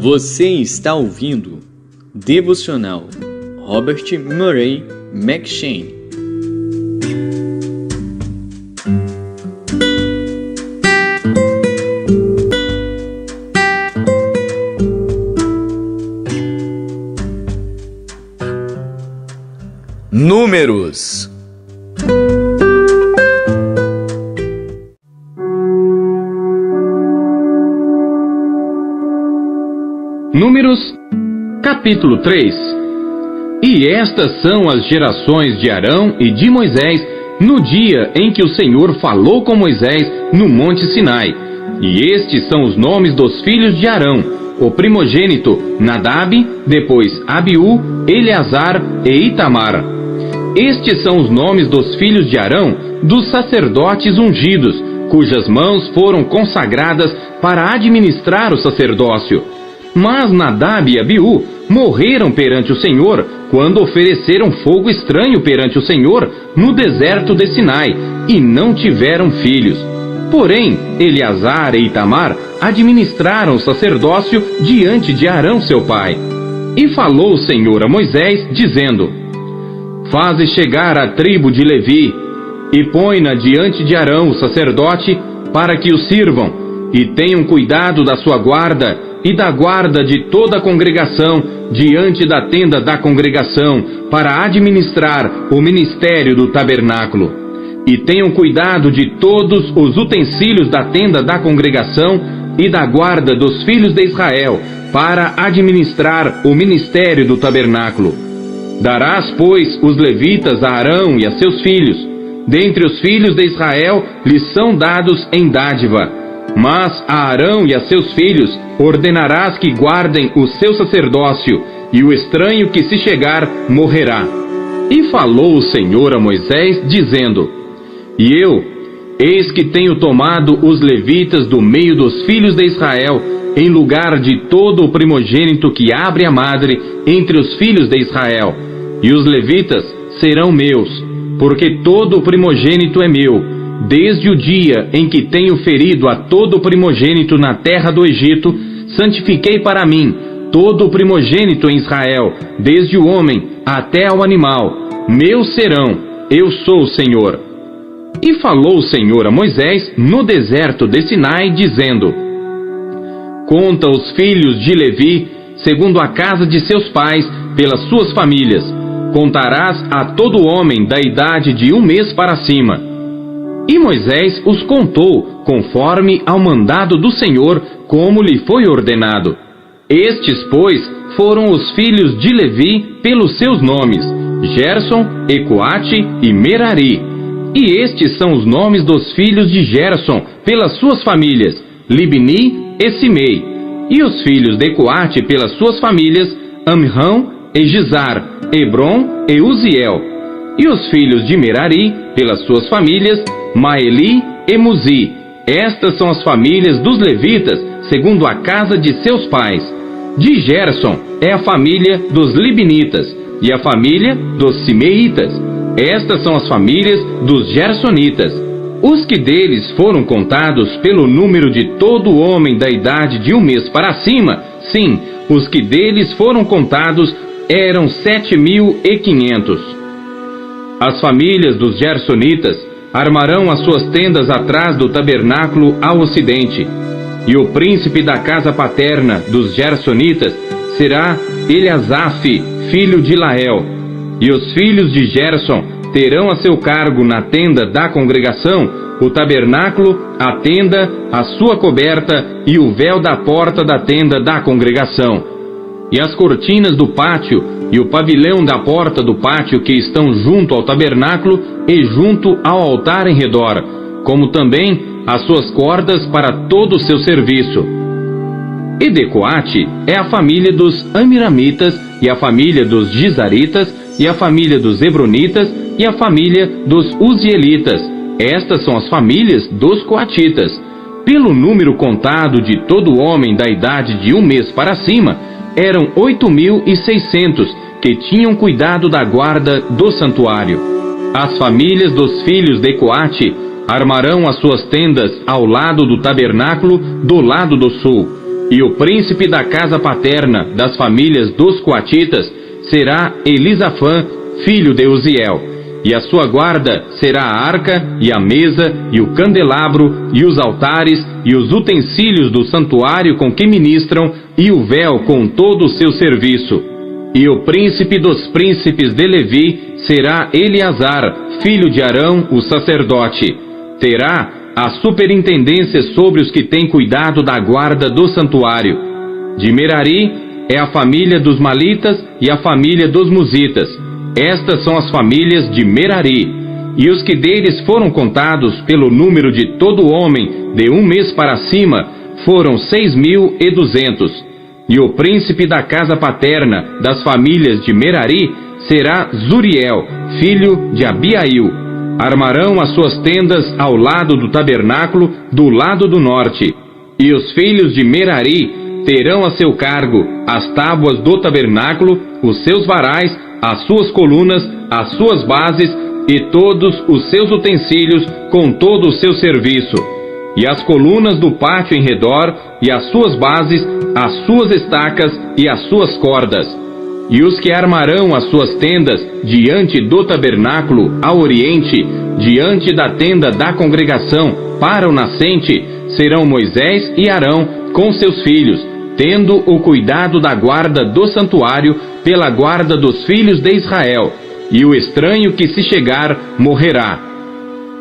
Você está ouvindo Devocional Robert Murray M'Cheyne. Números. Números, capítulo 3. E estas são as gerações de Arão e de Moisés no dia em que o Senhor falou com Moisés no monte Sinai. E estes são os nomes dos filhos de Arão: o primogênito Nadab, depois Abiú, Eleazar e Itamar. Estes são os nomes dos filhos de Arão, dos sacerdotes ungidos, cujas mãos foram consagradas para administrar o sacerdócio. Mas Nadab e Abiú morreram perante o Senhor quando ofereceram fogo estranho perante o Senhor no deserto de Sinai, e não tiveram filhos. Porém, Eleazar e Itamar administraram o sacerdócio diante de Arão seu pai. E falou o Senhor a Moisés, dizendo: Faze chegar a tribo de Levi, e põe-na diante de Arão o sacerdote, para que o sirvam, e tenham cuidado da sua guarda, e da guarda de toda a congregação, diante da tenda da congregação, para administrar o ministério do tabernáculo. E tenham cuidado de todos os utensílios da tenda da congregação e da guarda dos filhos de Israel, para administrar o ministério do tabernáculo. Darás, pois, os levitas a Arão e a seus filhos. Dentre os filhos de Israel lhes são dados em dádiva. Mas a Arão e a seus filhos ordenarás que guardem o seu sacerdócio, e o estranho que se chegar morrerá. E falou o Senhor a Moisés, dizendo: E eu, eis que tenho tomado os levitas do meio dos filhos de Israel, em lugar de todo o primogênito que abre a madre entre os filhos de Israel. E os levitas serão meus, porque todo o primogênito é meu. Desde o dia em que tenho ferido a todo o primogênito na terra do Egito, santifiquei para mim todo o primogênito em Israel, desde o homem até ao animal. Meus serão, eu sou o Senhor. E falou o Senhor a Moisés no deserto de Sinai, dizendo: Conta os filhos de Levi, segundo a casa de seus pais, pelas suas famílias. Contarás a todo homem da idade de 1 mês para cima. E Moisés os contou, conforme ao mandado do Senhor, como lhe foi ordenado. Estes, pois, foram os filhos de Levi pelos seus nomes: Gerson, Ecoate e Merari. E estes são os nomes dos filhos de Gerson pelas suas famílias: Libni e Simei. E os filhos de Ecoate pelas suas famílias: Amrão e Gizar, Hebron e Uziel. E os filhos de Merari pelas suas famílias: Maeli e Muzi. Estas são as famílias dos levitas, segundo a casa de seus pais. De Gerson é a família dos Libnitas, e a família dos Simeitas. Estas são as famílias dos Gersonitas. Os que deles foram contados pelo número de todo homem da idade de 1 mês para cima, sim, os que deles foram contados eram 7.500. As famílias dos Gersonitas armarão as suas tendas atrás do tabernáculo ao ocidente. E o príncipe da casa paterna dos Gersonitas será Eliasaf, filho de Lael. E os filhos de Gerson terão a seu cargo na tenda da congregação o tabernáculo, a tenda, a sua coberta e o véu da porta da tenda da congregação. E as cortinas do pátio e o pavilhão da porta do pátio que estão junto ao tabernáculo e junto ao altar em redor, como também as suas cordas para todo o seu serviço. E de Coate é a família dos Amiramitas, e a família dos Gizaritas, e a família dos Hebronitas, e a família dos Uzielitas. Estas são as famílias dos Coatitas. Pelo número contado de todo homem da idade de 1 mês para cima, eram 8.600 que tinham cuidado da guarda do santuário. As famílias dos filhos de Coate armarão as suas tendas ao lado do tabernáculo, do lado do sul. E o príncipe da casa paterna das famílias dos coatitas será Elisafã, filho de Uziel. E a sua guarda será a arca, e a mesa, e o candelabro, e os altares, e os utensílios do santuário com que ministram, e o véu com todo o seu serviço. E o príncipe dos príncipes de Levi será Eleazar, filho de Arão, o sacerdote. Terá a superintendência sobre os que têm cuidado da guarda do santuário. De Merari é a família dos Malitas e a família dos Musitas. Estas são as famílias de Merari. E os que deles foram contados pelo número de todo homem de 1 mês para cima foram 6.200. E o príncipe da casa paterna das famílias de Merari será Zuriel, filho de Abiail. Armarão as suas tendas ao lado do tabernáculo, do lado do norte. E os filhos de Merari terão a seu cargo as tábuas do tabernáculo, os seus varais, as suas colunas, as suas bases e todos os seus utensílios com todo o seu serviço. E as colunas do pátio em redor, e as suas bases, as suas estacas e as suas cordas. E os que armarão as suas tendas diante do tabernáculo ao oriente, diante da tenda da congregação para o nascente, serão Moisés e Arão com seus filhos, tendo o cuidado da guarda do santuário pela guarda dos filhos de Israel. E o estranho que se chegar morrerá.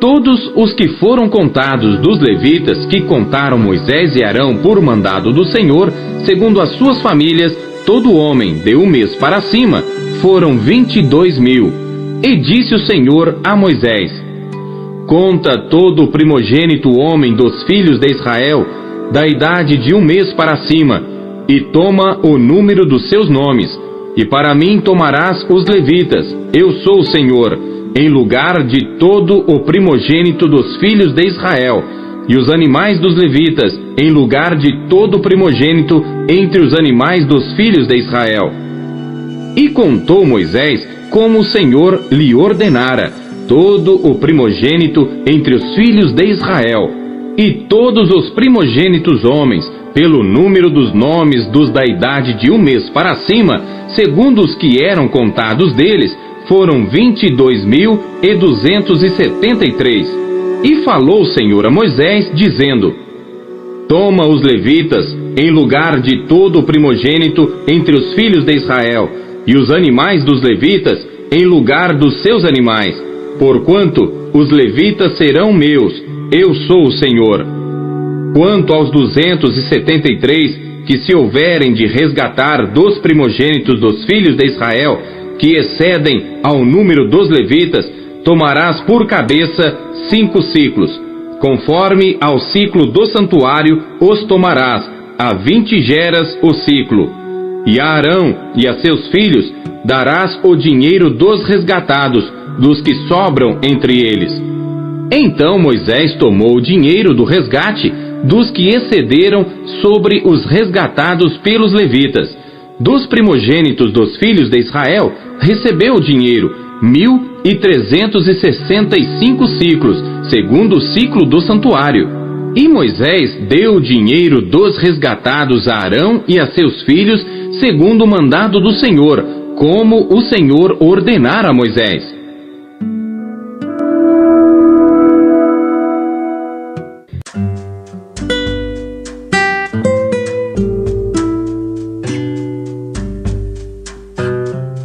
Todos os que foram contados dos levitas que contaram Moisés e Arão por mandado do Senhor, segundo as suas famílias, todo homem de 1 mês para cima, foram 22.000. E disse o Senhor a Moisés: conta todo o primogênito homem dos filhos de Israel, da idade de 1 mês para cima, e toma o número dos seus nomes. E para mim tomarás os levitas, eu sou o Senhor, em lugar de todo o primogênito dos filhos de Israel, e os animais dos levitas, em lugar de todo o primogênito entre os animais dos filhos de Israel. E contou Moisés como o Senhor lhe ordenara, todo o primogênito entre os filhos de Israel, e todos os primogênitos homens, pelo número dos nomes dos da idade de 1 mês para cima, segundo os que eram contados deles, foram 22.273. E falou o Senhor a Moisés, dizendo: toma os levitas, em lugar de todo o primogênito entre os filhos de Israel, e os animais dos levitas, em lugar dos seus animais, porquanto os levitas serão meus, eu sou o Senhor. Quanto aos 273 que se houverem de resgatar dos primogênitos dos filhos de Israel, que excedem ao número dos levitas, tomarás por cabeça 5 ciclos. Conforme ao ciclo do santuário os tomarás, a 20 geras o ciclo. E a Arão e a seus filhos darás o dinheiro dos resgatados, dos que sobram entre eles. Então Moisés tomou o dinheiro do resgate dos que excederam sobre os resgatados pelos levitas. Dos primogênitos dos filhos de Israel, recebeu o dinheiro, 1.365 ciclos, segundo o ciclo do santuário. E Moisés deu o dinheiro dos resgatados a Arão e a seus filhos, segundo o mandado do Senhor, como o Senhor ordenara a Moisés.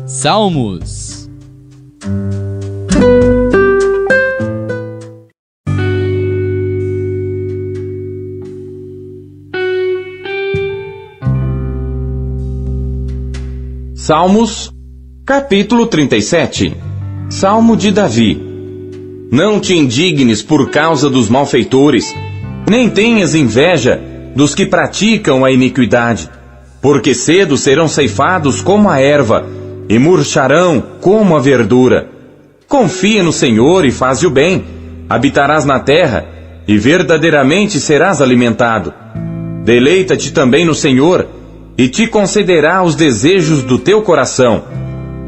Salmos. Salmos, capítulo 37. Salmo de Davi. Não te indignes por causa dos malfeitores, nem tenhas inveja dos que praticam a iniquidade, porque cedo serão ceifados como a erva, e murcharão como a verdura. Confia no Senhor e faze o bem, habitarás na terra, e verdadeiramente serás alimentado. Deleita-te também no Senhor, e te concederá os desejos do teu coração.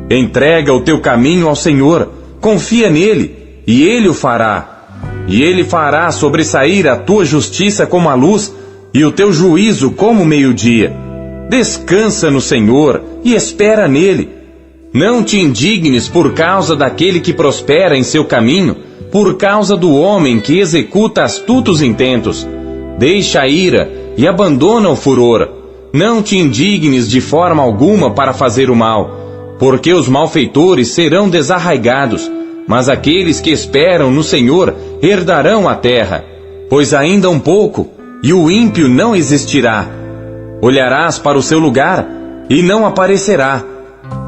Entrega o teu caminho ao Senhor, confia nele, e ele o fará. E ele fará sobressair a tua justiça como a luz, e o teu juízo como o meio-dia. Descansa no Senhor e espera nele. Não te indignes por causa daquele que prospera em seu caminho, por causa do homem que executa astutos intentos. Deixa a ira e abandona o furor. Não te indignes de forma alguma para fazer o mal, porque os malfeitores serão desarraigados, mas aqueles que esperam no Senhor herdarão a terra. Pois ainda um pouco, e o ímpio não existirá. Olharás para o seu lugar, e não aparecerá.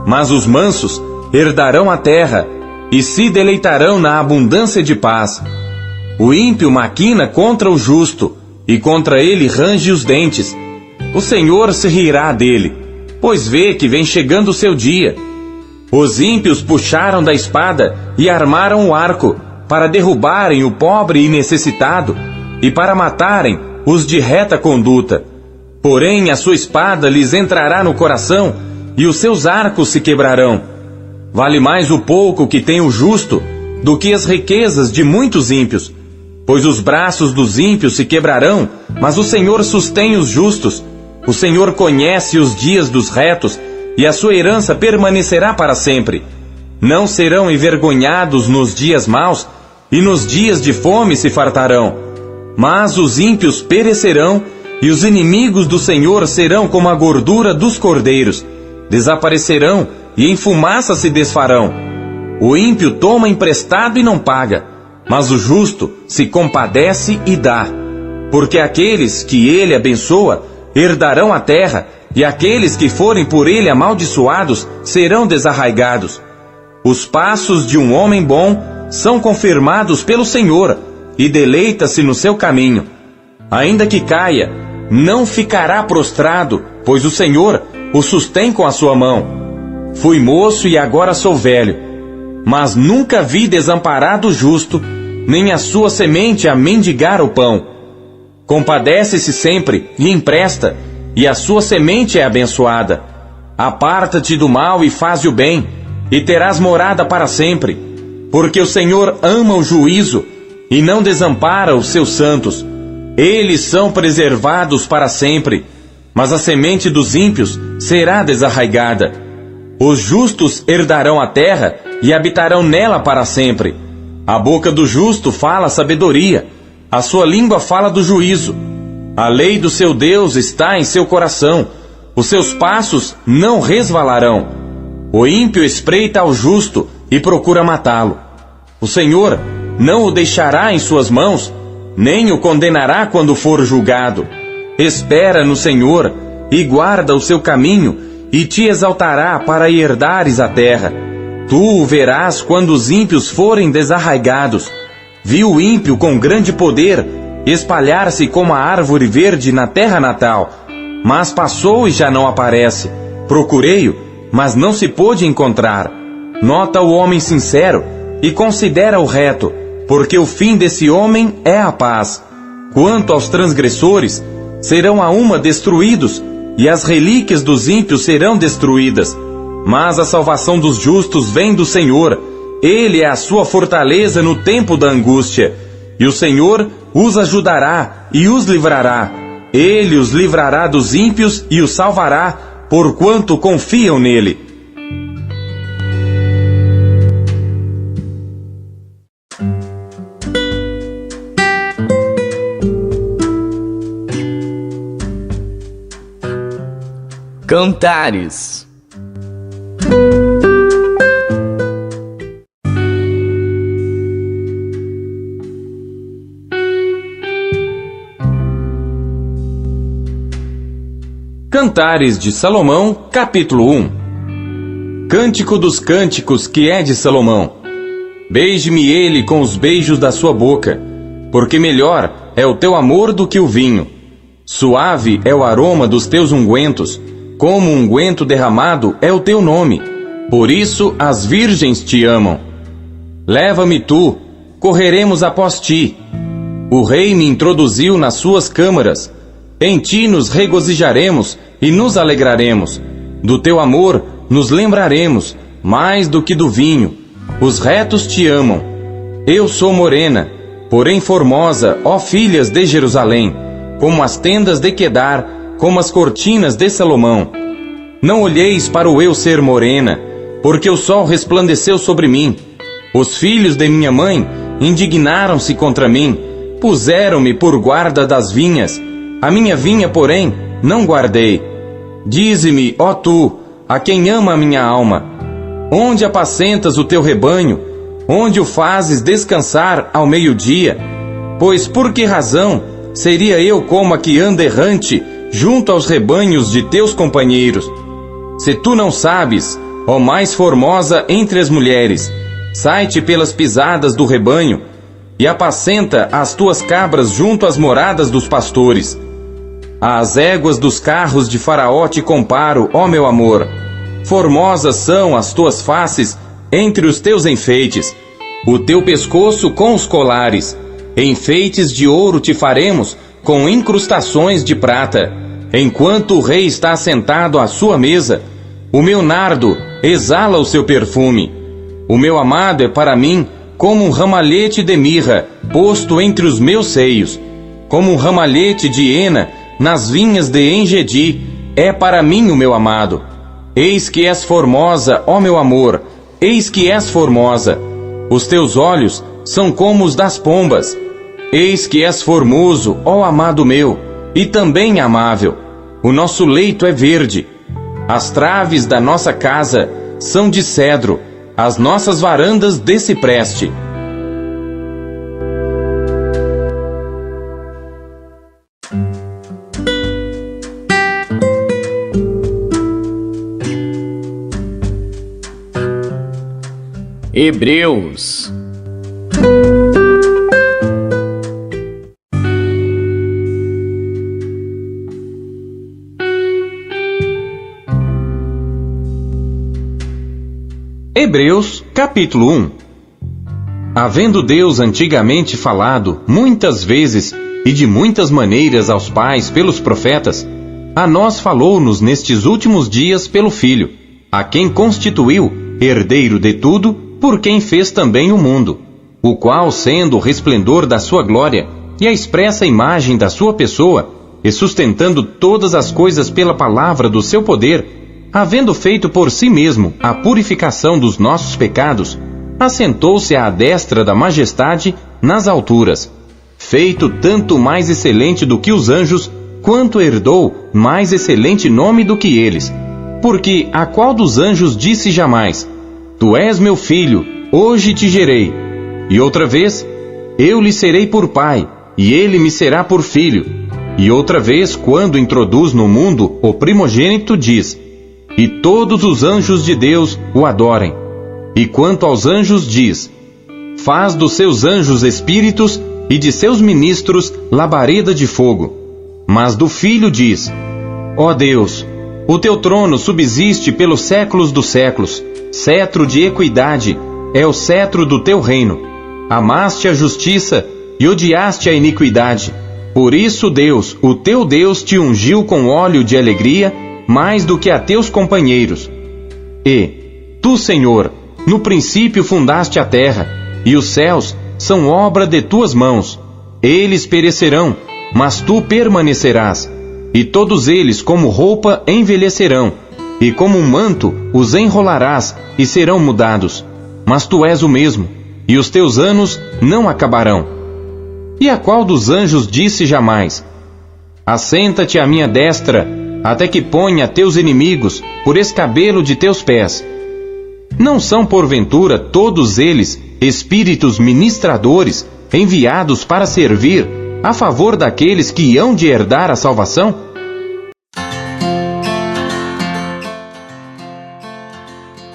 Mas os mansos herdarão a terra, e se deleitarão na abundância de paz. O ímpio maquina contra o justo, e contra ele range os dentes. O Senhor se rirá dele, pois vê que vem chegando o seu dia. Os ímpios puxaram da espada e armaram o arco, para derrubarem o pobre e necessitado, e para matarem os de reta conduta. Porém a sua espada lhes entrará no coração, e os seus arcos se quebrarão. Vale mais o pouco que tem o justo, do que as riquezas de muitos ímpios. Pois os braços dos ímpios se quebrarão, mas o Senhor sustém os justos. O Senhor conhece os dias dos retos, e a sua herança permanecerá para sempre. Não serão envergonhados nos dias maus, e nos dias de fome se fartarão. Mas os ímpios perecerão, e os inimigos do Senhor serão como a gordura dos cordeiros. Desaparecerão, e em fumaça se desfarão. O ímpio toma emprestado e não paga, mas o justo se compadece e dá. Porque aqueles que ele abençoa herdarão a terra, e aqueles que forem por ele amaldiçoados serão desarraigados. Os passos de um homem bom são confirmados pelo Senhor, e deleita-se no seu caminho. Ainda que caia, não ficará prostrado, pois o Senhor o sustém com a sua mão. Fui moço e agora sou velho, mas nunca vi desamparado o justo, nem a sua semente a mendigar o pão. Compadece-se sempre e empresta, e a sua semente é abençoada. Aparta-te do mal e faze o bem, e terás morada para sempre. Porque o Senhor ama o juízo, e não desampara os seus santos. Eles são preservados para sempre, mas a semente dos ímpios será desarraigada. Os justos herdarão a terra, e habitarão nela para sempre. A boca do justo fala sabedoria, a sua língua fala do juízo. A lei do seu Deus está em seu coração, os seus passos não resvalarão. O ímpio espreita ao justo e procura matá-lo. O Senhor não o deixará em suas mãos, nem o condenará quando for julgado. Espera no Senhor e guarda o seu caminho, e te exaltará para herdares a terra. Tu o verás quando os ímpios forem desarraigados. Viu o ímpio com grande poder espalhar-se como a árvore verde na terra natal, mas passou e já não aparece. Procurei-o, mas não se pôde encontrar. Nota o homem sincero e considera o reto, porque o fim desse homem é a paz. Quanto aos transgressores, serão a uma destruídos, e as relíquias dos ímpios serão destruídas. Mas a salvação dos justos vem do Senhor. Ele é a sua fortaleza no tempo da angústia. E o Senhor os ajudará e os livrará. Ele os livrará dos ímpios e os salvará, porquanto confiam nele. Cantares. Cantares de Salomão, capítulo 1. Cântico dos cânticos que é de Salomão. Beije-me ele com os beijos da sua boca, porque melhor é o teu amor do que o vinho. Suave é o aroma dos teus ungüentos, como unguento derramado é o teu nome. Por isso as virgens te amam. Leva-me tu, correremos após ti. O rei me introduziu nas suas câmaras. Em ti nos regozijaremos e nos alegraremos. Do teu amor nos lembraremos, mais do que do vinho. Os retos te amam. Eu sou morena, porém formosa, ó filhas de Jerusalém. como as tendas de Quedar, como as cortinas de Salomão. Não olheis para o eu ser morena, porque o sol resplandeceu sobre mim. Os filhos de minha mãe indignaram-se contra mim, puseram-me por guarda das vinhas. A minha vinha, porém, não guardei. Dize-me, ó tu, a quem ama a minha alma, onde apacentas o teu rebanho, onde o fazes descansar ao meio-dia? Pois por que razão seria eu como a que anda errante junto aos rebanhos de teus companheiros? Se tu não sabes, ó mais formosa entre as mulheres, sai-te pelas pisadas do rebanho e apacenta as tuas cabras junto às moradas dos pastores. Às éguas dos carros de Faraó te comparo, ó meu amor. Formosas são as tuas faces entre os teus enfeites, o teu pescoço com os colares. Enfeites de ouro te faremos, com incrustações de prata. Enquanto o rei está sentado à sua mesa, o meu nardo exala o seu perfume. O meu amado é para mim como um ramalhete de mirra posto entre os meus seios, como um ramalhete de hena nas vinhas de Engedi, é para mim o meu amado. Eis que és formosa, ó meu amor, eis que és formosa. Os teus olhos são como os das pombas. Eis que és formoso, ó amado meu, e também amável. O nosso leito é verde. As traves da nossa casa são de cedro, as nossas varandas de cipreste. Hebreus. Hebreus, capítulo 1. Havendo Deus antigamente falado muitas vezes e de muitas maneiras aos pais pelos profetas, a nós falou-nos nestes últimos dias pelo Filho, a quem constituiu herdeiro de tudo, por quem fez também o mundo, o qual, sendo o resplendor da sua glória e a expressa imagem da sua pessoa, e sustentando todas as coisas pela palavra do seu poder, havendo feito por si mesmo a purificação dos nossos pecados, assentou-se à destra da majestade nas alturas, feito tanto mais excelente do que os anjos, quanto herdou mais excelente nome do que eles. Porque a qual dos anjos disse jamais: Tu és meu filho, hoje te gerei. E outra vez: Eu lhe serei por pai, e ele me será por filho. E outra vez, quando introduz no mundo o primogênito, diz: E todos os anjos de Deus o adorem. E quanto aos anjos diz: Faz dos seus anjos espíritos e de seus ministros labareda de fogo. Mas do Filho diz: Ó Deus, o teu trono subsiste pelos séculos dos séculos. Cetro de equidade é o cetro do teu reino. Amaste a justiça e odiaste a iniquidade. Por isso Deus, o teu Deus, te ungiu com óleo de alegria, mais do que a teus companheiros. E tu, Senhor, no princípio fundaste a terra, e os céus são obra de tuas mãos. Eles perecerão, mas tu permanecerás. E todos eles como roupa envelhecerão, e como um manto os enrolarás e serão mudados. Mas tu és o mesmo, e os teus anos não acabarão. E a qual dos anjos disse jamais: Assenta-te à minha destra, até que ponha teus inimigos por escabelo de teus pés? Não são porventura todos eles espíritos ministradores, enviados para servir a favor daqueles que hão de herdar a salvação?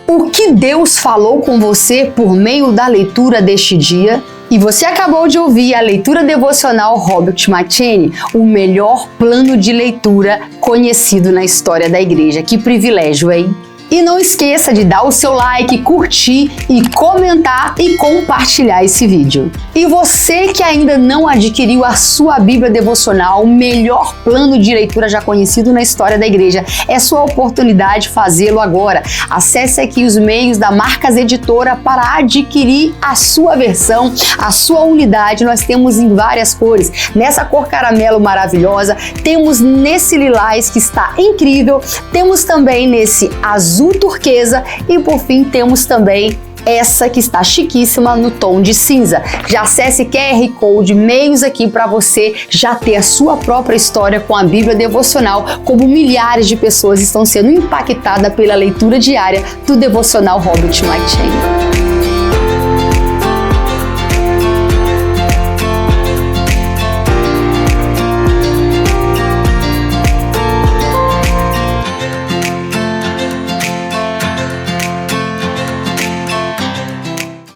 O que Deus falou com você por meio da leitura deste dia? E você acabou de ouvir a leitura devocional Robert McCheyne, o melhor plano de leitura conhecido na história da igreja. Que privilégio, hein? E não esqueça de dar o seu like, curtir e comentar e compartilhar esse vídeo. E você que ainda não adquiriu a sua Bíblia Devocional, o melhor plano de leitura já conhecido na história da igreja, é sua oportunidade de fazê-lo agora. Acesse aqui os meios da Marcas Editora para adquirir a sua versão, a sua unidade. Nós temos em várias cores. Nessa cor caramelo maravilhosa, temos nesse lilás que está incrível, temos também nesse azul turquesa e por fim temos também essa que está chiquíssima no tom de cinza. Já acesse QR Code, meios aqui para você já ter a sua própria história com a Bíblia Devocional, como milhares de pessoas estão sendo impactadas pela leitura diária do Devocional Robert McCheyne.